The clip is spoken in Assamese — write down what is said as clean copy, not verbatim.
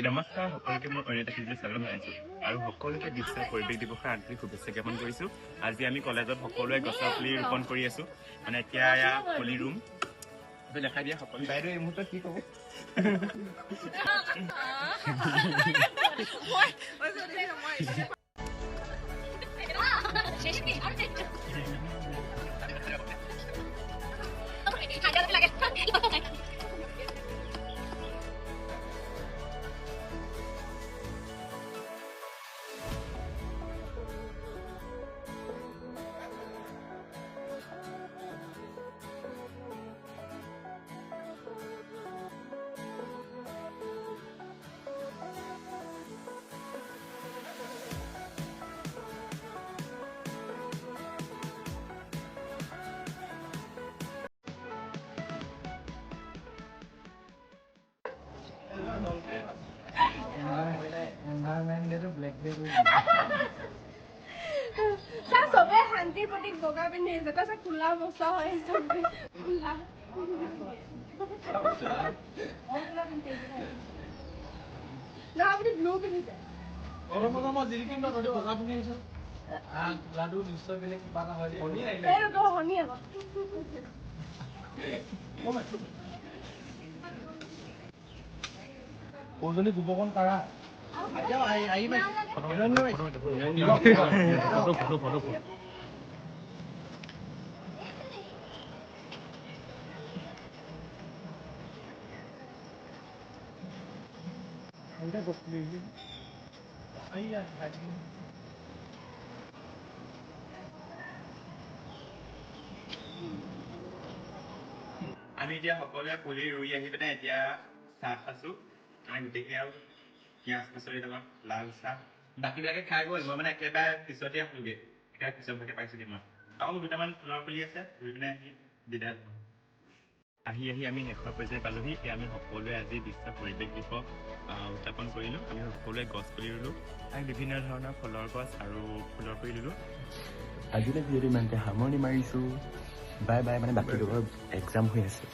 নমস্কাৰ সকলোকে মই অন্য এটা ভিডিঅ'লৈ স্বাগতম জনাইছোঁ আৰু সকলোকে বিশ্ব পৰিৱেশ দিৱসৰ আন্তৰিক শুভেচ্ছা জ্ঞাপন কৰিছোঁ। আজি আমি কলেজত সকলোৱে গছৰ পুলি ৰোপণ কৰি আছোঁ। মানে এতিয়া এয়া পুলি ৰুম দেখাই দিয়া সকলো বাইদেউ এই মুহূৰ্তত কি ক'ব? সবে শান্তিৰ প্ৰতি বগা পিন্ধি আহিছে তাৰপিছত খোলা বস্তা হৈ চবে খোলা ব্লু পিন্ধিছে লাডু নিশ্চয় বেলেগ কিবা এটা হয় শনি আকৌ ওজনী গোবকণ পাৰা আমি এতিয়া সকলোৱে পুলি ৰুই আহি পিনে এতিয়া চাহ খাইছোঁ। আমি গোটেইখিনি আৰু পিঁয়াজ কচৰি লগত লাল চাহ বাকীবিলাকে খাই গ'ল। মই মানে একেবাৰে পিছতে আছোগৈ, একেবাৰে পিছৰ ভাগে পাইছোঁগৈ মই। আৰু দুটামান ফুলৰ পুলি আছে, ৰুই পিনে বিদায় আহি আমি শেষৰ পৰ্যায় পালোহি। এতিয়া আমি সকলোৱে আজি বিশ্ব পৰিৱেশ দিৱস উদযাপন কৰিলোঁ। আমি সকলোৱে গছ পুলি ৰুলোঁ। আমি বিভিন্ন ধৰণৰ ফলৰ গছ আৰু ফুলৰ পুলি ৰুলোঁ। আজিলৈ ভিডিঅ'টো ইমানতে সামৰণি মাৰিছোঁ। Bye bye. মানে বাকী এক্সাম হৈ আছে।